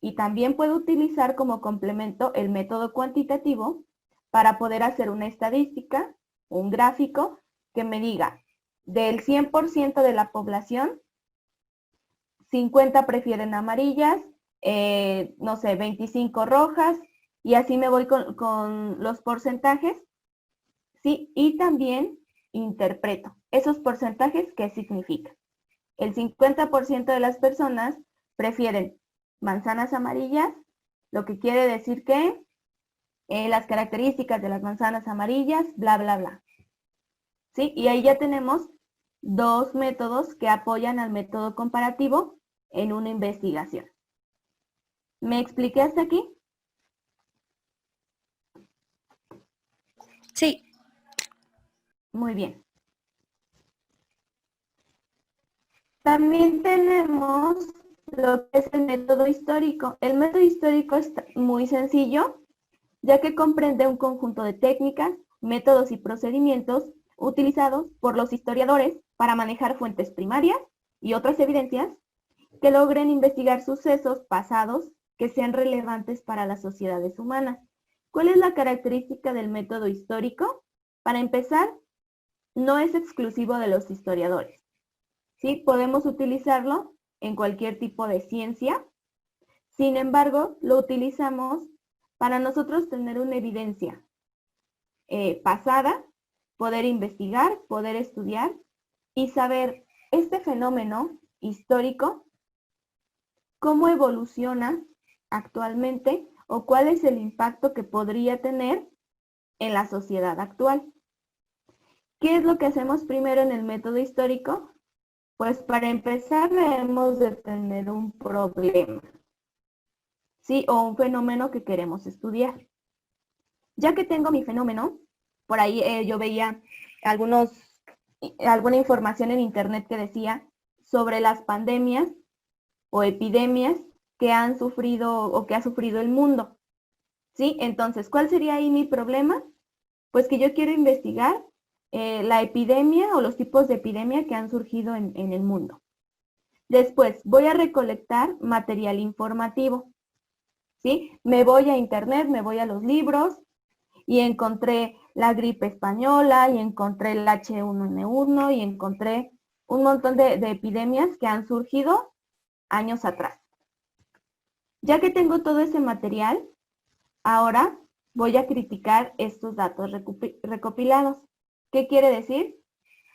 Y también puedo utilizar como complemento el método cuantitativo para poder hacer una estadística, un gráfico que me diga, del 100% de la población, 50 prefieren amarillas, no sé, 25 rojas, y así me voy con los porcentajes, ¿sí? Y también interpreto esos porcentajes, ¿qué significa? El 50% de las personas prefieren manzanas amarillas, lo que quiere decir que las características de las manzanas amarillas, bla, bla, bla. ¿Sí? Y ahí ya tenemos 2 métodos que apoyan al método comparativo en una investigación. ¿Me expliqué hasta aquí? Sí. Muy bien. También tenemos lo que es el método histórico. El método histórico es muy sencillo, ya que comprende un conjunto de técnicas, métodos y procedimientos utilizados por los historiadores para manejar fuentes primarias y otras evidencias que logren investigar sucesos pasados que sean relevantes para las sociedades humanas. ¿Cuál es la característica del método histórico? Para empezar, no es exclusivo de los historiadores. ¿Sí? Podemos utilizarlo en cualquier tipo de ciencia. Sin embargo, lo utilizamos para nosotros tener una evidencia pasada, poder investigar, poder estudiar y saber este fenómeno histórico, cómo evoluciona actualmente o cuál es el impacto que podría tener en la sociedad actual. ¿Qué es lo que hacemos primero en el método histórico? Pues para empezar debemos de tener un problema, ¿sí? O un fenómeno que queremos estudiar. Ya que tengo mi fenómeno, por ahí yo veía alguna información en internet que decía, sobre las pandemias o epidemias que han sufrido o que ha sufrido el mundo. ¿Sí? Entonces, ¿cuál sería ahí mi problema? Pues que yo quiero investigar la epidemia o los tipos de epidemia que han surgido en el mundo. Después, voy a recolectar material informativo. ¿Sí? Me voy a internet, me voy a los libros y encontré la gripe española y encontré el H1N1 y encontré un montón de epidemias que han surgido años atrás. Ya que tengo todo ese material, ahora voy a criticar estos datos recopilados. ¿Qué quiere decir?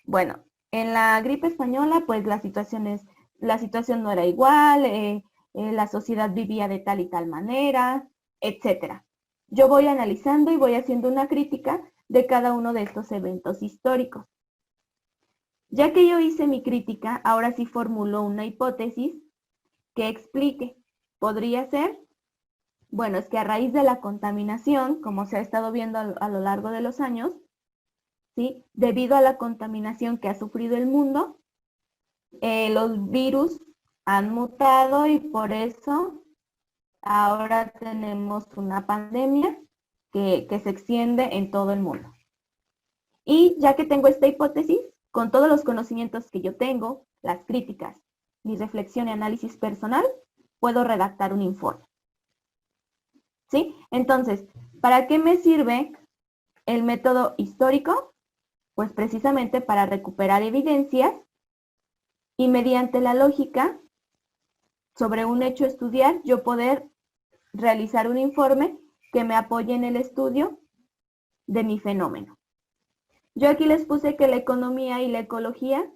Bueno, en la gripe española, pues la situación no era igual, la sociedad vivía de tal y tal manera, etc. Yo voy analizando y voy haciendo una crítica de cada uno de estos eventos históricos. Ya que yo hice mi crítica, ahora sí formulo una hipótesis que explique. ¿Podría ser? Bueno, es que a raíz de la contaminación, como se ha estado viendo a lo largo de los años, ¿sí? Debido a la contaminación que ha sufrido el mundo, los virus han mutado y por eso ahora tenemos una pandemia que se extiende en todo el mundo. Y ya que tengo esta hipótesis, con todos los conocimientos que yo tengo, las críticas, mi reflexión y análisis personal, puedo redactar un informe. ¿Sí? Entonces, ¿para qué me sirve el método histórico? Pues precisamente para recuperar evidencias y mediante la lógica sobre un hecho a estudiar, yo poder realizar un informe que me apoye en el estudio de mi fenómeno. Yo aquí les puse que la economía y la ecología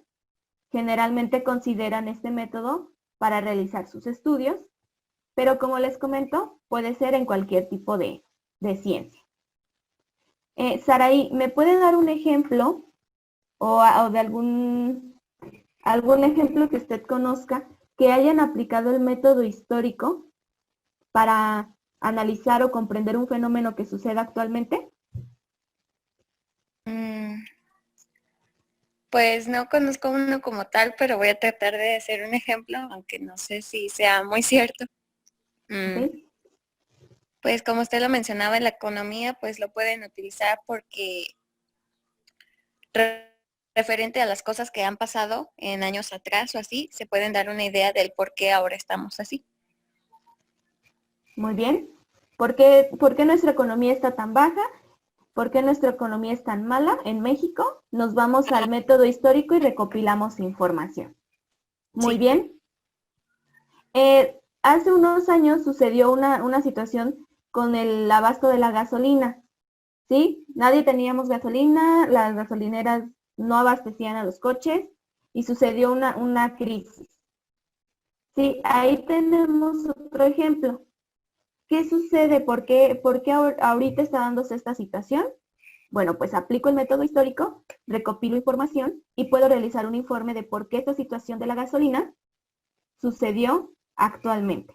generalmente consideran este método para realizar sus estudios, pero como les comento, puede ser en cualquier tipo de ciencia. Saraí, ¿me puede dar un ejemplo o de algún ejemplo que usted conozca que hayan aplicado el método histórico para analizar o comprender un fenómeno que suceda actualmente? Pues no conozco uno como tal, pero voy a tratar de hacer un ejemplo, aunque no sé si sea muy cierto. ¿Sí? Pues como usted lo mencionaba en la economía, pues lo pueden utilizar porque referente a las cosas que han pasado en años atrás o así, se pueden dar una idea del por qué ahora estamos así. Muy bien. ¿Por qué nuestra economía está tan baja? ¿Por qué nuestra economía es tan mala en México? Nos vamos al método histórico y recopilamos información. Muy Sí. bien. Hace unos años sucedió una situación con el abasto de la gasolina. ¿Sí? Nadie teníamos gasolina, las gasolineras no abastecían a los coches y sucedió una crisis. Sí, ahí tenemos otro ejemplo. ¿Qué sucede? ¿Por qué ahorita está dándose esta situación? Bueno, pues aplico el método histórico, recopilo información y puedo realizar un informe de por qué esta situación de la gasolina sucedió actualmente.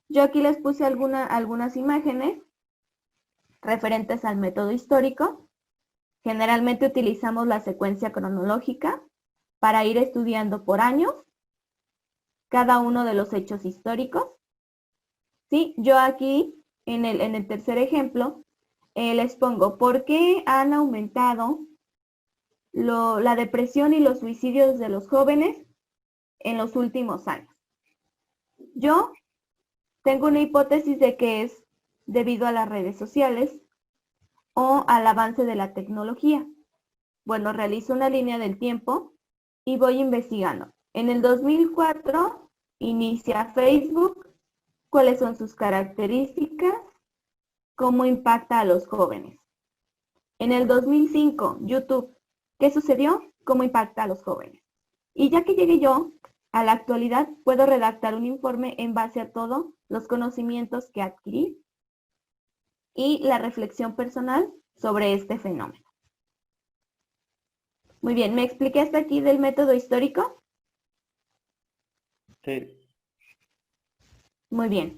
Yo aquí les puse algunas imágenes referentes al método histórico. Generalmente utilizamos la secuencia cronológica para ir estudiando por años cada uno de los hechos históricos. ¿Sí? Yo aquí, en el tercer ejemplo, les pongo por qué han aumentado la depresión y los suicidios de los jóvenes en los últimos años. Yo tengo una hipótesis de que es debido a las redes sociales o al avance de la tecnología. Bueno, realizo una línea del tiempo y voy investigando. En el 2004 inicia Facebook. ¿Cuáles son sus características? ¿Cómo impacta a los jóvenes? En el 2005, YouTube. ¿Qué sucedió? ¿Cómo impacta a los jóvenes? Y ya que llegué yo a la actualidad, puedo redactar un informe en base a todos los conocimientos que adquirí y la reflexión personal sobre este fenómeno. Muy bien, ¿me expliqué hasta aquí del método histórico? Sí. Muy bien.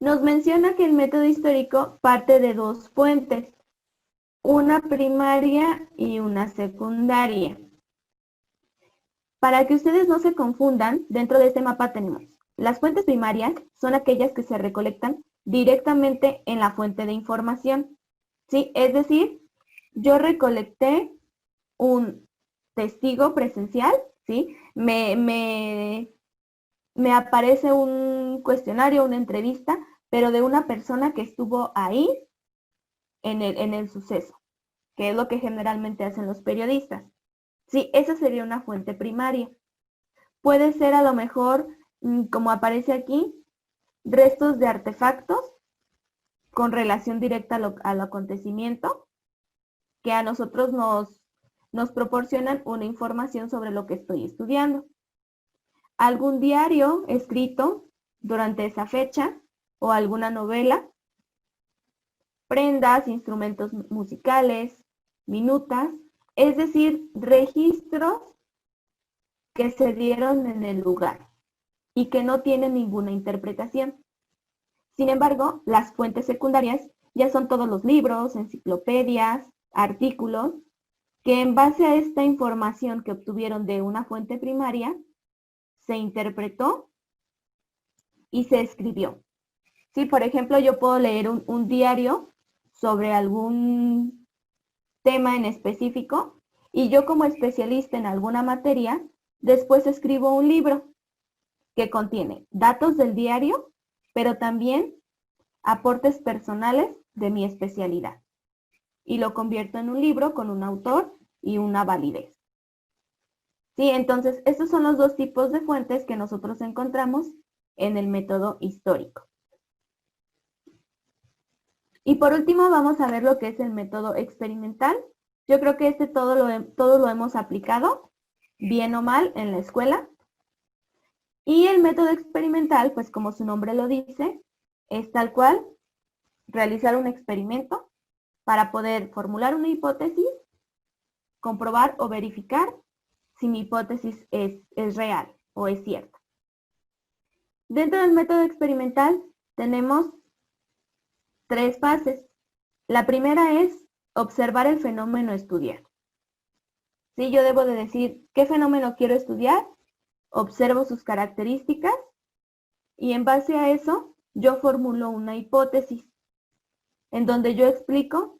Nos menciona que el método histórico parte de dos fuentes, una primaria y una secundaria. Para que ustedes no se confundan, dentro de este mapa tenemos las fuentes primarias, son aquellas que se recolectan directamente en la fuente de información, ¿sí? Es decir, yo recolecté un testigo presencial, ¿sí? Me aparece un cuestionario, una entrevista, pero de una persona que estuvo ahí en el suceso, que es lo que generalmente hacen los periodistas. Sí, esa sería una fuente primaria. Puede ser a lo mejor, como aparece aquí, restos de artefactos con relación directa al acontecimiento, que a nosotros nos proporcionan una información sobre lo que estoy estudiando. Algún diario escrito durante esa fecha o alguna novela, prendas, instrumentos musicales, minutas, es decir, registros que se dieron en el lugar y que no tienen ninguna interpretación. Sin embargo, las fuentes secundarias ya son todos los libros, enciclopedias, artículos, que en base a esta información que obtuvieron de una fuente primaria, se interpretó y se escribió. Sí, por ejemplo, yo puedo leer un diario sobre algún tema en específico y yo como especialista en alguna materia, después escribo un libro que contiene datos del diario, pero también aportes personales de mi especialidad. Y lo convierto en un libro con un autor y una validez. Sí, entonces, estos son los dos tipos de fuentes que nosotros encontramos en el método histórico. Y por último, vamos a ver lo que es el método experimental. Yo creo que todo lo hemos aplicado, bien o mal, en la escuela. Y el método experimental, pues como su nombre lo dice, es tal cual realizar un experimento para poder formular una hipótesis, comprobar o verificar si mi hipótesis es real o es cierta. Dentro del método experimental tenemos 3 fases. La primera es observar el fenómeno a estudiar. Sí, yo debo de decir qué fenómeno quiero estudiar, observo sus características y en base a eso yo formulo una hipótesis en donde yo explico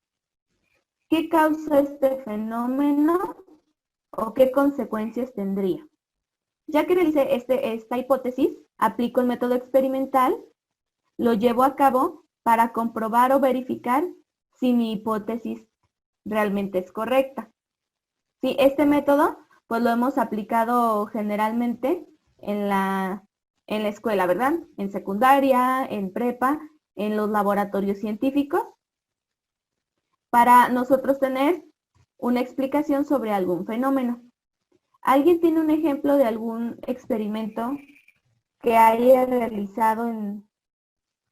qué causa este fenómeno o qué consecuencias tendría. Ya que realicé esta hipótesis, aplico el método experimental, lo llevo a cabo para comprobar o verificar si mi hipótesis realmente es correcta. Sí, este método pues lo hemos aplicado generalmente en la escuela, ¿verdad? En secundaria, en prepa, en los laboratorios científicos, para nosotros tener una explicación sobre algún fenómeno. ¿Alguien tiene un ejemplo de algún experimento que haya realizado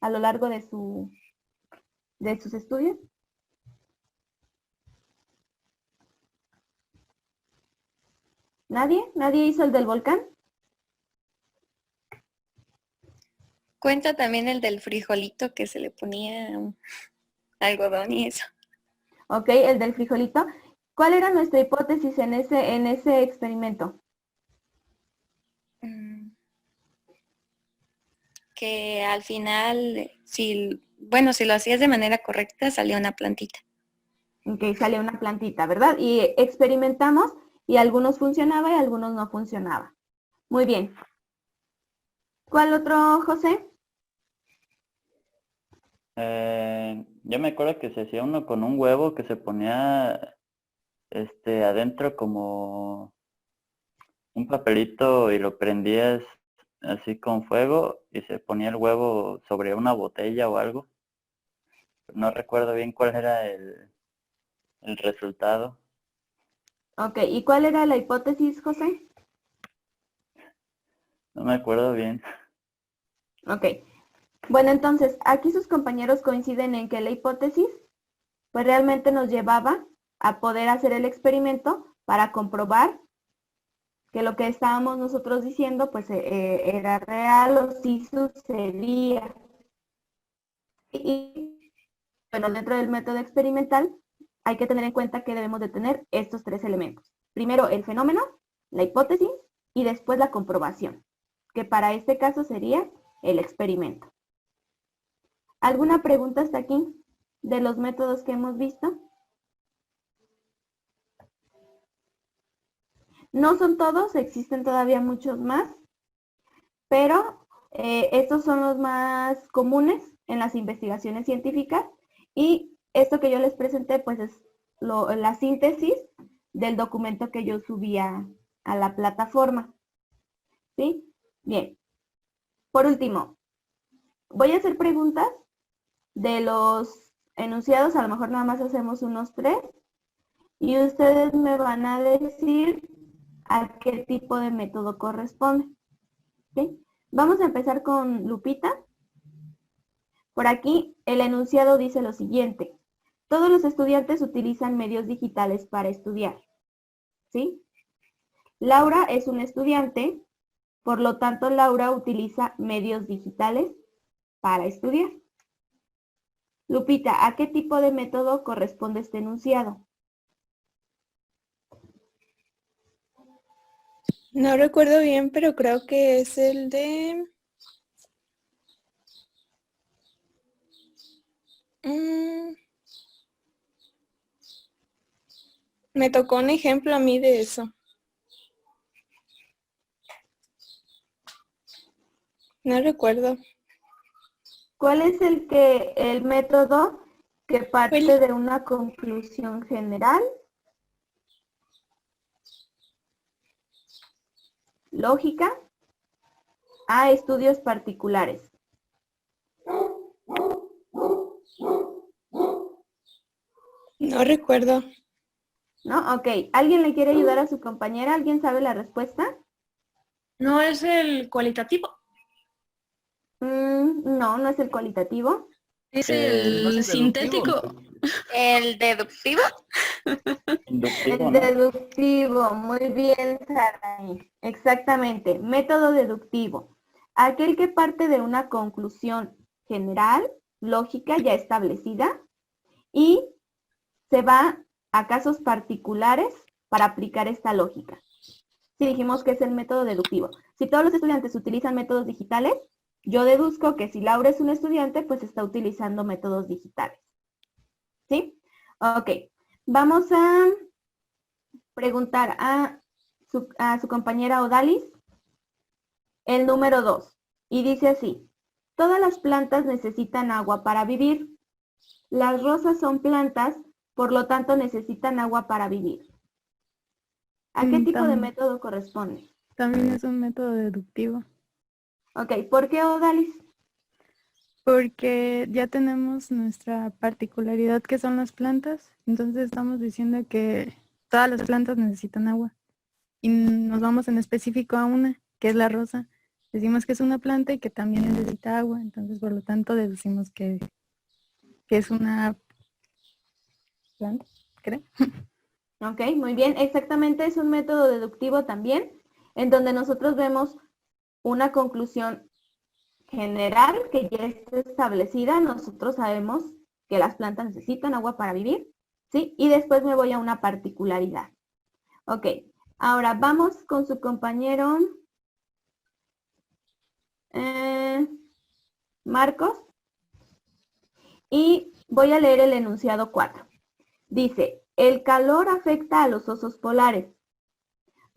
a lo largo de sus estudios? ¿Nadie? ¿Nadie hizo el del volcán? Cuenta también el del frijolito que se le ponía algodón y eso. Ok, el del frijolito. ¿Cuál era nuestra hipótesis en ese experimento? Que al final, si lo hacías de manera correcta, salía una plantita. Ok, sale una plantita, ¿verdad? Y experimentamos y algunos funcionaba y algunos no funcionaba. Muy bien. ¿Cuál otro, José? Yo me acuerdo que se hacía uno con un huevo que se ponía adentro como un papelito y lo prendías así con fuego y se ponía el huevo sobre una botella o algo. No recuerdo bien cuál era el resultado. Ok, ¿y cuál era la hipótesis, José? No me acuerdo bien. Ok. Bueno, entonces, aquí sus compañeros coinciden en que la hipótesis, pues realmente nos llevaba a poder hacer el experimento para comprobar que lo que estábamos nosotros diciendo, pues era real o sí sucedía. Y, bueno, dentro del método experimental, hay que tener en cuenta que debemos de tener estos 3 elementos. Primero, el fenómeno, la hipótesis y después la comprobación, que para este caso sería el experimento. ¿Alguna pregunta hasta aquí de los métodos que hemos visto? No son todos, existen todavía muchos más, pero estos son los más comunes en las investigaciones científicas y esto que yo les presenté pues es la síntesis del documento que yo subía a la plataforma. ¿Sí? Bien. Por último, voy a hacer preguntas de los enunciados, a lo mejor nada más hacemos unos 3, y ustedes me van a decir a qué tipo de método corresponde. ¿Sí? Vamos a empezar con Lupita. Por aquí el enunciado dice lo siguiente: todos los estudiantes utilizan medios digitales para estudiar. ¿Sí? Laura es un estudiante, por lo tanto Laura utiliza medios digitales para estudiar. Lupita, ¿a qué tipo de método corresponde este enunciado? No recuerdo bien, pero creo que es el de... Me tocó un ejemplo a mí de eso. No recuerdo. ¿Cuál es el método que parte de una conclusión general, lógica, a estudios particulares? No recuerdo. ¿No? Ok. ¿Alguien le quiere ayudar a su compañera? ¿Alguien sabe la respuesta? ¿No es el cualitativo? No, no es el cualitativo. ¿Es el sintético? ¿El deductivo? Inductivo, El ¿no? deductivo, muy bien, Saraí. Exactamente, método deductivo. Aquel que parte de una conclusión general, lógica ya establecida, y se va a casos particulares para aplicar esta lógica. Sí, dijimos que es el método deductivo. Si todos los estudiantes utilizan métodos digitales, yo deduzco que si Laura es un estudiante, pues está utilizando métodos digitales. ¿Sí? Ok. Vamos a preguntar a su compañera Odalis el número 2. Y dice así: todas las plantas necesitan agua para vivir. Las rosas son plantas, por lo tanto necesitan agua para vivir. ¿A qué tipo de método corresponde? También es un método deductivo. Ok, ¿por qué, Odalis? Porque ya tenemos nuestra particularidad que son las plantas, entonces estamos diciendo que todas las plantas necesitan agua. Y nos vamos en específico a una, que es la rosa. Decimos que es una planta y que también necesita agua, entonces por lo tanto deducimos que es una planta, creo. Ok, muy bien, exactamente, es un método deductivo también, en donde nosotros vemos una conclusión general que ya está establecida. Nosotros sabemos que las plantas necesitan agua para vivir, ¿sí? Y después me voy a una particularidad. Ok, ahora vamos con su compañero Marcos, y voy a leer el enunciado 4. Dice: el calor afecta a los osos polares.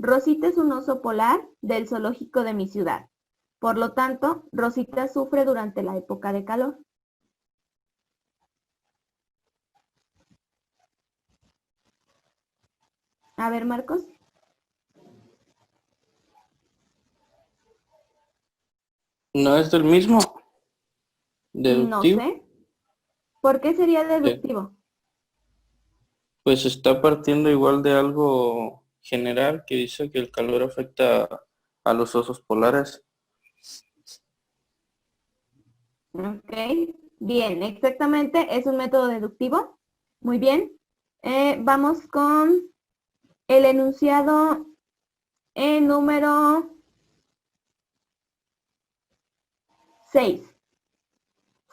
Rosita es un oso polar del zoológico de mi ciudad. Por lo tanto, Rosita sufre durante la época de calor. A ver, Marcos. ¿No es del mismo? No ¿Deductivo? sé. ¿Por qué sería deductivo? Pues está partiendo igual de algo general que dice que el calor afecta a los osos polares. Ok, bien, exactamente, es un método deductivo. Muy bien. Vamos con el enunciado número 6.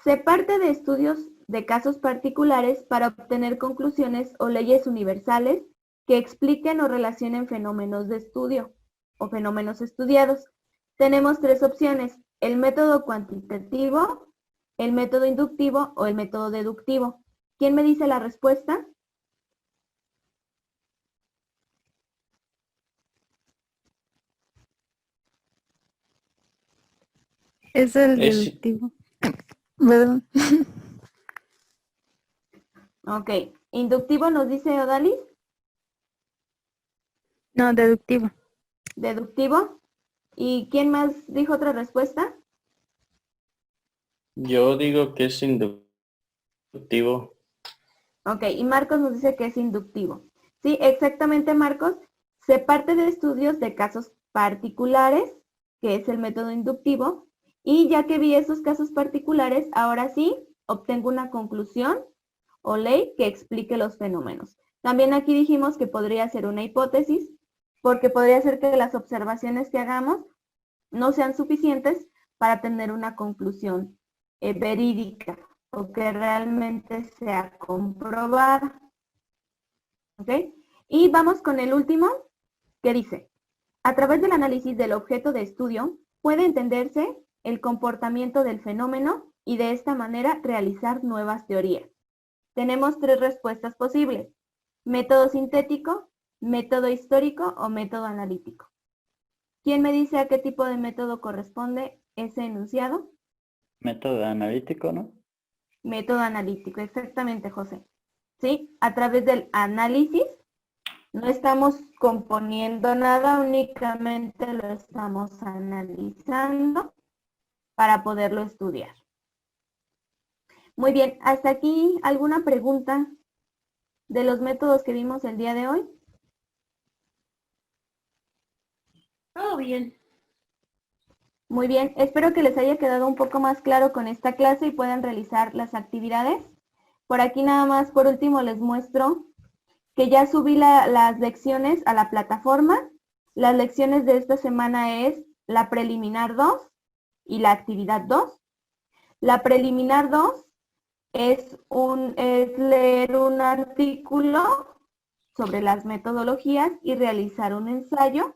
Se parte de estudios de casos particulares para obtener conclusiones o leyes universales que expliquen o relacionen fenómenos de estudio. o fenómenos estudiados. Tenemos 3 opciones: el método cuantitativo, el método inductivo o el método deductivo. ¿Quién me dice la respuesta? Es el Es- deductivo. Perdón. Ok. ¿Inductivo nos dice Odalis? No, deductivo. ¿Deductivo? ¿Y quién más dijo otra respuesta? Yo digo que es inductivo. Ok, y Marcos nos dice que es inductivo. Sí, exactamente, Marcos. Se parte de estudios de casos particulares, que es el método inductivo, y ya que vi esos casos particulares, ahora sí obtengo una conclusión o ley que explique los fenómenos. También aquí dijimos que podría ser una hipótesis, porque podría ser que las observaciones que hagamos no sean suficientes para tener una conclusión verídica o que realmente sea comprobada. ¿Ok? Y vamos con el último, que dice: a través del análisis del objeto de estudio, puede entenderse el comportamiento del fenómeno y de esta manera realizar nuevas teorías. Tenemos 3 respuestas posibles: método sintético, método histórico o método analítico. ¿Quién me dice a qué tipo de método corresponde ese enunciado? Método analítico, ¿no? Método analítico, exactamente, José. ¿Sí? A través del análisis no estamos componiendo nada, únicamente lo estamos analizando para poderlo estudiar. Muy bien, hasta aquí, ¿alguna pregunta de los métodos que vimos el día de hoy? Todo bien. Muy bien, espero que les haya quedado un poco más claro con esta clase y puedan realizar las actividades. Por aquí nada más, por último, les muestro que ya subí las lecciones a la plataforma. Las lecciones de esta semana es la preliminar 2 y la actividad 2. La preliminar 2 es leer un artículo sobre las metodologías y realizar un ensayo.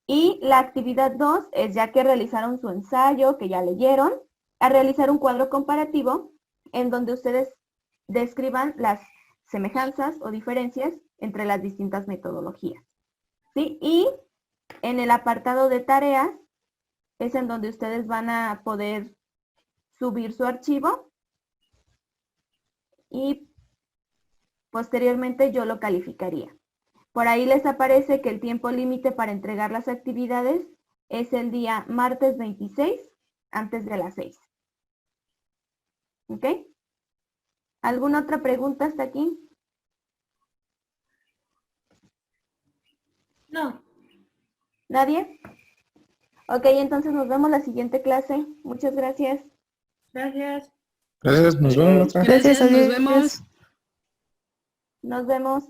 Y la actividad 2 es, ya que realizaron su ensayo, que ya leyeron, a realizar un cuadro comparativo en donde ustedes describan las semejanzas o diferencias entre las distintas metodologías. ¿Sí? Y en el apartado de tareas es en donde ustedes van a poder subir su archivo y posteriormente yo lo calificaría. Por ahí les aparece que el tiempo límite para entregar las actividades es el día martes 26 antes de las 6. ¿Ok? ¿Alguna otra pregunta hasta aquí? No. ¿Nadie? Ok, entonces nos vemos la siguiente clase. Muchas gracias. Gracias. Gracias, nos vemos. Gracias, Nos adiós. vemos. Nos vemos.